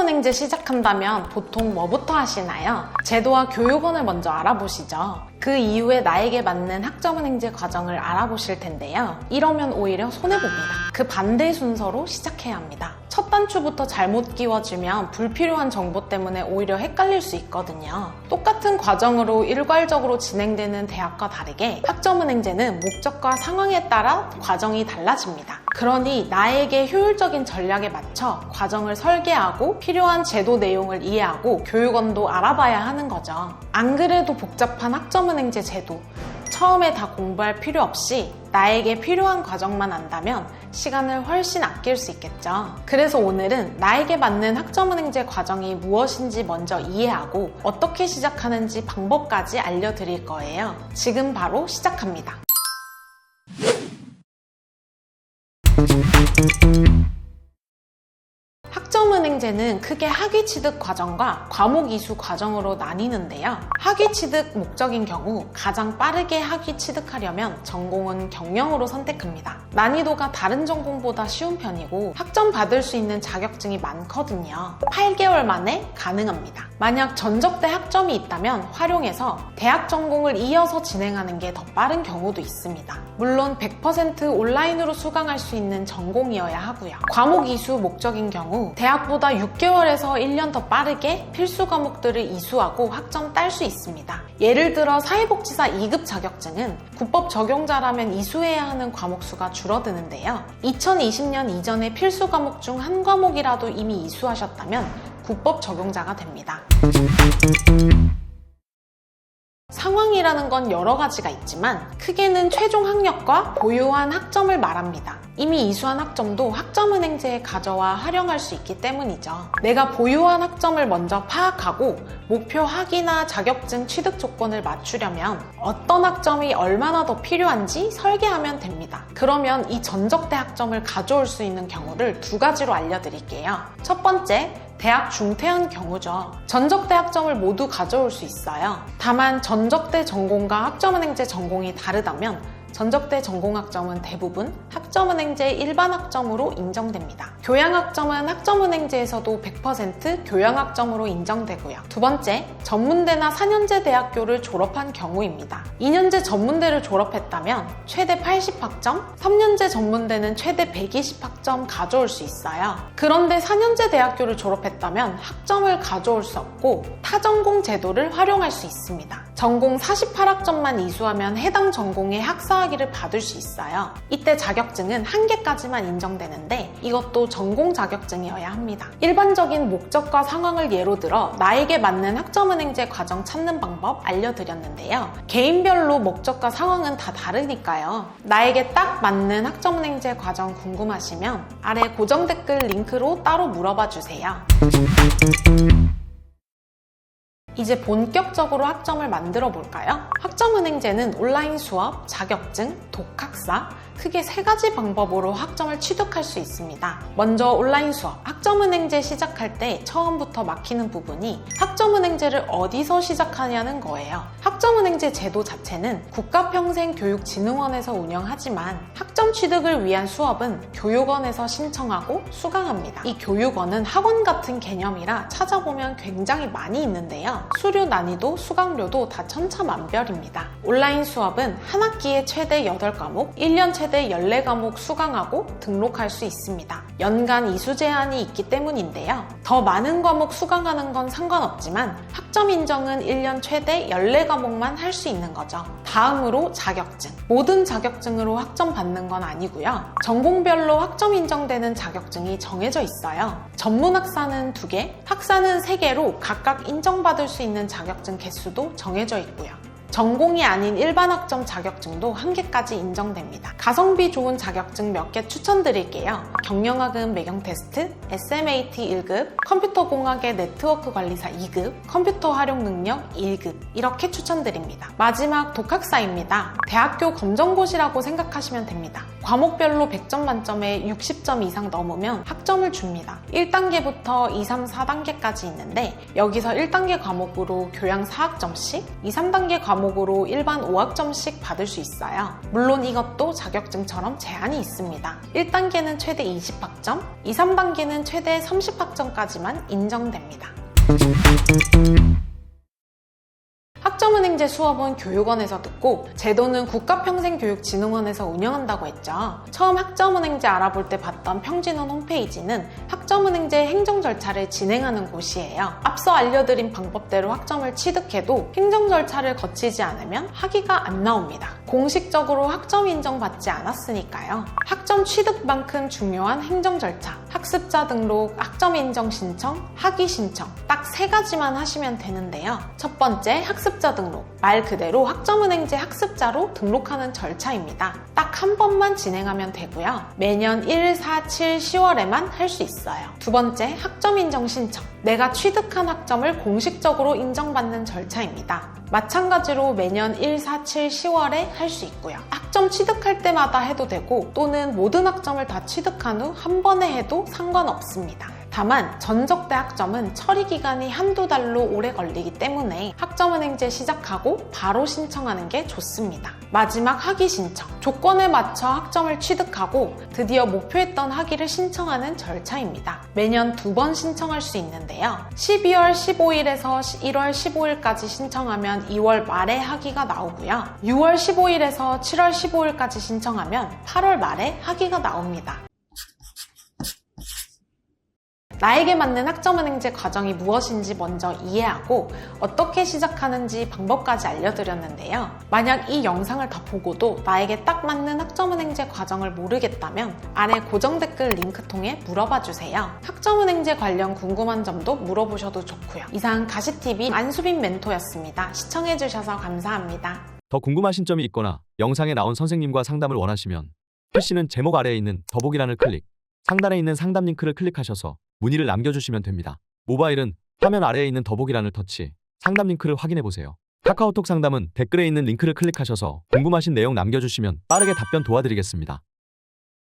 학점은행제 시작한다면 보통 뭐부터 하시나요? 제도와 교육원을 먼저 알아보시죠. 그 이후에 나에게 맞는 학점은행제 과정을 알아보실 텐데요. 이러면 오히려 손해봅니다. 그 반대 순서로 시작해야 합니다. 첫 단추부터 잘못 끼워주면 불필요한 정보 때문에 오히려 헷갈릴 수 있거든요. 똑같은 과정으로 일괄적으로 진행되는 대학과 다르게 학점은행제는 목적과 상황에 따라 과정이 달라집니다. 그러니 나에게 효율적인 전략에 맞춰 과정을 설계하고 필요한 제도 내용을 이해하고 교육원도 알아봐야 하는 거죠. 안 그래도 복잡한 학점은행제 제도, 처음에 다 공부할 필요 없이 나에게 필요한 과정만 안다면 시간을 훨씬 아낄 수 있겠죠. 그래서 오늘은 나에게 맞는 학점은행제 과정이 무엇인지 먼저 이해하고 어떻게 시작하는지 방법까지 알려드릴 거예요. 지금 바로 시작합니다. 학점은행제는 크게 학위취득 과정과 과목 이수 과정으로 나뉘는데요. 학위취득 목적인 경우 가장 빠르게 학위 취득하려면 전공은 경영으로 선택합니다. 난이도가 다른 전공보다 쉬운 편이고 학점 받을 수 있는 자격증이 많거든요. 8개월 만에 가능합니다. 만약 전적대 학점이 있다면 활용해서 대학 전공을 이어서 진행하는 게 더 빠른 경우도 있습니다. 물론 100% 온라인으로 수강할 수 있는 전공이어야 하고요. 과목 이수 목적인 경우 대학보다 6개월에서 1년 더 빠르게 필수 과목들을 이수하고 학점 딸 수 있습니다. 예를 들어 사회복지사 2급 자격증은 국법 적용자라면 이수해야 하는 과목 수가 줄어드는데요. 2020년 이전에 필수 과목 중 한 과목이라도 이미 이수하셨다면 국법 적용자가 됩니다. 상황이라는 건 여러 가지가 있지만 크게는 최종 학력과 보유한 학점을 말합니다. 이미 이수한 학점도 학점은행제에 가져와 활용할 수 있기 때문이죠. 내가 보유한 학점을 먼저 파악하고 목표 학위나 자격증 취득 조건을 맞추려면 어떤 학점이 얼마나 더 필요한지 설계하면 됩니다. 그러면 이 전적대 학점을 가져올 수 있는 경우를 두 가지로 알려드릴게요. 첫 번째, 대학 중퇴한 경우죠. 전적대 학점을 모두 가져올 수 있어요. 다만 전적대 전공과 학점은행제 전공이 다르다면 전적대 전공학점은 대부분 학점은행제 일반 학점으로 인정됩니다. 교양학점은 학점은행제에서도 100% 교양학점으로 인정되고요. 두 번째, 전문대나 4년제 대학교를 졸업한 경우입니다. 2년제 전문대를 졸업했다면 최대 80학점, 3년제 전문대는 최대 120학점 가져올 수 있어요. 그런데 4년제 대학교를 졸업했다면 학점을 가져올 수 없고 타전공 제도를 활용할 수 있습니다. 전공 48학점만 이수하면 해당 전공의 학사학위를 받을 수 있어요. 이때 자격증은 1개까지만 인정되는데 이것도 전공 자격증이어야 합니다. 일반적인 목적과 상황을 예로 들어 나에게 맞는 학점은행제 과정 찾는 방법 알려드렸는데요. 개인별로 목적과 상황은 다 다르니까요. 나에게 딱 맞는 학점은행제 과정 궁금하시면 아래 고정 댓글 링크로 따로 물어봐 주세요. 이제 본격적으로 학점을 만들어 볼까요? 학점은행제는 온라인 수업, 자격증, 독학사, 크게 3가지 방법으로 학점을 취득할 수 있습니다. 먼저 온라인 수업, 학점은행제 시작할 때 처음부터 막히는 부분이 학점은행제를 어디서 시작하냐는 거예요. 학점은행제 제도 자체는 국가평생교육진흥원에서 운영하지만 학점 취득을 위한 수업은 교육원에서 신청하고 수강합니다. 이 교육원은 학원 같은 개념이라 찾아보면 굉장히 많이 있는데요. 수료 난이도, 수강료도 다 천차만별입니다. 온라인 수업은 한 학기에 최대 8과목, 1년 최대 14과목 수강하고 등록할 수 있습니다. 연간 이수 제한이 있기 때문인데요. 더 많은 과목 수강하는 건 상관없지만 학점 인정은 1년 최대 14과목만 할 수 있는 거죠. 다음으로 자격증. 모든 자격증으로 학점 받는 건 아니고요. 전공별로 학점 인정되는 자격증이 정해져 있어요. 전문학사는 2개, 학사는 3개로 각각 인정받을 수 있는 자격증 개수도 정해져 있고요. 전공이 아닌 일반 학점 자격증도 1개까지 인정됩니다. 가성비 좋은 자격증 몇 개 추천드릴게요. 경영학은 매경테스트, SMAT 1급, 컴퓨터공학의 네트워크 관리사 2급, 컴퓨터 활용 능력 1급 이렇게 추천드립니다. 마지막 독학사입니다. 대학교 검정고시라고 생각하시면 됩니다. 과목별로 100점 만점에 60점 이상 넘으면 학점을 줍니다. 1단계부터 2, 3, 4단계까지 있는데 여기서 1단계 과목으로 교양 4학점씩, 2, 3단계 과목 과목으로 일반 5학점씩 받을 수 있어요. 물론 이것도 자격증처럼 제한이 있습니다. 1단계는 최대 20학점, 2, 3단계는 최대 30학점까지만 인정됩니다. 학점은행제 수업은 교육원에서 듣고 제도는 국가평생교육진흥원에서 운영한다고 했죠. 처음 학점은행제 알아볼 때 봤던 평진원 홈페이지는 학점은행제 행정 절차를 진행하는 곳이에요. 앞서 알려드린 방법대로 학점을 취득해도 행정 절차를 거치지 않으면 학위가 안 나옵니다. 공식적으로 학점 인정받지 않았으니까요. 학점 취득만큼 중요한 행정 절차, 학습자 등록, 학점 인정 신청, 학위 신청 딱 3가지만 하시면 되는데요. 첫 번째, 학습자 등록. 말 그대로 학점은행제 학습자로 등록하는 절차입니다. 딱 한 번만 진행하면 되고요. 매년 1, 4, 7, 10월에만 할 수 있어요. 두 번째, 학점 인정 신청. 내가 취득한 학점을 공식적으로 인정받는 절차입니다. 마찬가지로 매년 1, 4, 7, 10월에 할 수 있고요. 학점 취득할 때마다 해도 되고 또는 모든 학점을 다 취득한 후 한 번에 해도 상관없습니다. 다만 전적대 학점은 처리 기간이 한두 달로 오래 걸리기 때문에 학점은행제 시작하고 바로 신청하는 게 좋습니다. 마지막 학위 신청. 조건에 맞춰 학점을 취득하고 드디어 목표했던 학위를 신청하는 절차입니다. 매년 2번 신청할 수 있는데요. 12월 15일에서 1월 15일까지 신청하면 2월 말에 학위가 나오고요. 6월 15일에서 7월 15일까지 신청하면 8월 말에 학위가 나옵니다. 나에게 맞는 학점은행제 과정이 무엇인지 먼저 이해하고 어떻게 시작하는지 방법까지 알려드렸는데요. 만약 이 영상을 다 보고도 나에게 딱 맞는 학점은행제 과정을 모르겠다면 아래 고정 댓글 링크 통해 물어봐 주세요. 학점은행제 관련 궁금한 점도 물어보셔도 좋고요. 이상 가시TV 안수빈 멘토였습니다. 시청해주셔서 감사합니다. 더 궁금하신 점이 있거나 영상에 나온 선생님과 상담을 원하시면 PC는 제목 아래에 있는 더보기란을 클릭, 상단에 있는 상담 링크를 클릭하셔서 문의를 남겨주시면 됩니다. 모바일은 화면 아래에 있는 더보기란을 터치, 상담 링크를 확인해보세요. 카카오톡 상담은 댓글에 있는 링크를 클릭하셔서 궁금하신 내용 남겨주시면 빠르게 답변 도와드리겠습니다.